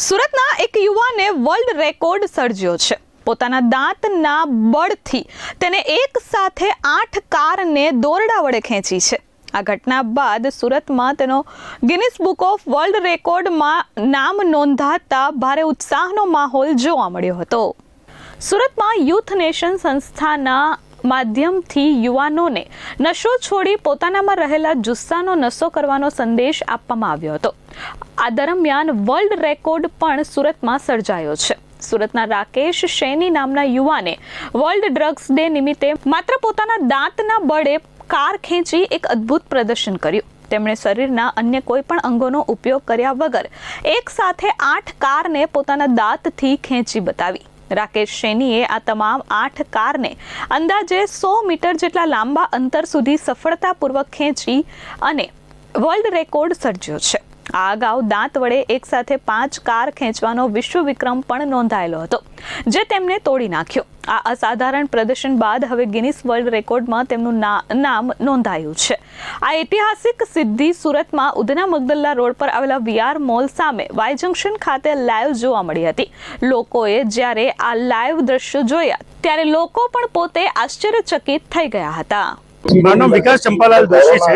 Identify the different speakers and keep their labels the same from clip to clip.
Speaker 1: સુરતના એક યુવાને વર્લ્ડ રેકોર્ડ સર્જ્યો છે। પોતાના દાંતના બળથી તેને એક સાથે 8 કારને દોરડા વડે ખેંચી છે। આ ઘટના બાદ સુરતમાં તેનો ગિનિસ બુક ઓફ વર્લ્ડ રેકોર્ડમાં નામ નોંધાતા ભારે ઉત્સાહનો માહોલ જોવા મળ્યો હતો। સુરતમાં યુથ નેશન સંસ્થાના માધ્યમથી યુવાનોને નશો છોડી પોતાનામાં રહેલા જુસ્સાનો નશો કરવાનો સંદેશ આપવામાં આવ્યો હતો। આ દરમિયાન વર્લ્ડ રેકોર્ડ પણ સુરતમાં સર્જાયો છે। સુરતના રાકેશ સૈની નામના યુવાને વર્લ્ડ ડ્રગ્સ ડે નિમિત્તે માત્ર પોતાના દાંતના બળે કાર ખેંચી એક અદ્ભુત પ્રદર્શન કર્યું। તેમણે શરીરના અન્ય કોઈ પણ અંગોનો ઉપયોગ કર્યા વગર એક સાથે 8 કારને પોતાના દાંતથી ખેંચી બતાવી। રાકેશ સૈનીએ આ તમામ 8 કારને અંદાજે 100 મીટર જેટલા લાંબા અંતર સુધી સફળતાપૂર્વક ખેંચી અને વર્લ્ડ રેકોર્ડ સર્જ્યો છે। આ અગાઉ દાંત વડે એક સાથે 5 કાર ખેંચવાનો વિશ્વ વિક્રમ પણ નોંધાયેલો હતો, જે તેમણે તોડી નાખ્યો। આ અસાધારણ પ્રદર્શન બાદ હવે ગિનિસ વર્લ્ડ રેકોર્ડમાં તેમનું નામ નોંધાયું છે। આ ઐતિહાસિક સિદ્ધિ સુરતમાં ઉધના મગદલ્લા રોડ પર આવેલા વીઆર મોલ સામે વાય જંકશન ખાતે લાઈવ જોવા મળી હતી। લોકોએ જ્યારે આ લાઈવ દ્રશ્યો જોયા ત્યારે લોકો પણ પોતે આશ્ચર્યચકિત થઈ ગયા હતા।
Speaker 2: મારું નામ વિકાસ ચંપાલાલ દોશી છે।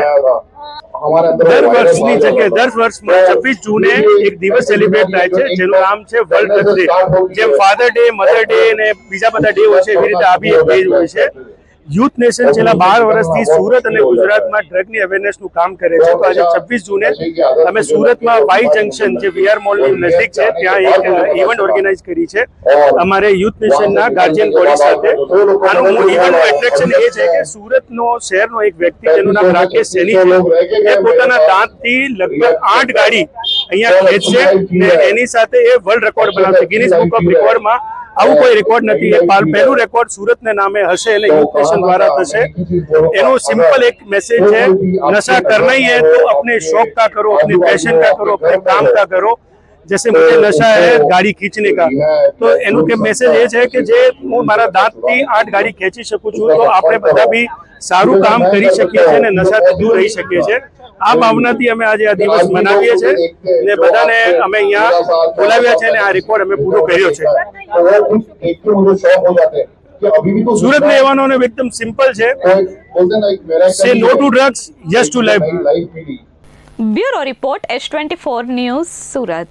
Speaker 2: દર વર્ષની જગ્યાએ 10 વર્ષમાં 26 જૂને એક દિવસ સેલિબ્રેટ થાય છે, જેનું નામ છે વર્લ્ડ ડ્રગ્સ ડે। જેમ ફાધર ડે, મધર ડે અને બીજા બધા ડે હોય છે, એવી રીતે આ બી એક ડે હોય છે। યુથ નેશન છેલ્લા 12 વર્ષથી સુરત અને ગુજરાતમાં ડ્રગની અવેરનેસનું કામ કરે છે। તો આજે 26 જૂને અમે સુરતમાં વાય જંકશન, જે વીઆર મોલની નજીક છે, ત્યાં એક ઇવેન્ટ ઓર્ગેનાઇઝ કરી છે અમારે યુથ નેશનના ગાર્જિયન બોડી સાથે। આનું ઇવેન્ટનું એટ્રેક્શન એ છે કે સુરતનો શહેરનો એક વ્યક્તિ, જેનું નામ રાકેશ સૈની છે, એ પોતાના દાંતથી લગભગ 8 ગાડી અહીંયા ખેંચશે ને એની સાથે એ વર્લ્ડ રેકોર્ડ બનાવશે। ગિનિસ બુક ઓફ રેકોર્ડમાં આવું કોઈ રેકોર્ડ નથી। એ પહેલું રેકોર્ડ સુરતના નામે હશે અને યુથ નેશન દ્વારા થશે। એનો સિंपल एक मैसेज है, नशा करना ही है तो अपने शौक का करो, अपने पैशन का करो, अपने काम का करो। जैसे मुझे नशा है गाड़ी खींचने का, तो એનું કે મેસેજ એ છે કે જે હું મારા દાંતથી 8 ગાડી ખેંચી શકું છું, તો આપણે બધા બી સારું કામ કરી શકીએ છીએ અને નશાથી દૂર રહી શકીએ છીએ। આ ભાવનાથી અમે આજે આ દિવસ મનાવીએ છીએ ને બધાને અમે અહીંયા બોલાવ્યા છે અને આ રેકોર્ડ અમે પૂરો કર્યો છે। સુરતના યુવાનોને એકદમ સિમ્પલ છે, say no to drugs, yes to life.
Speaker 1: Bureau report S24 news, Surat.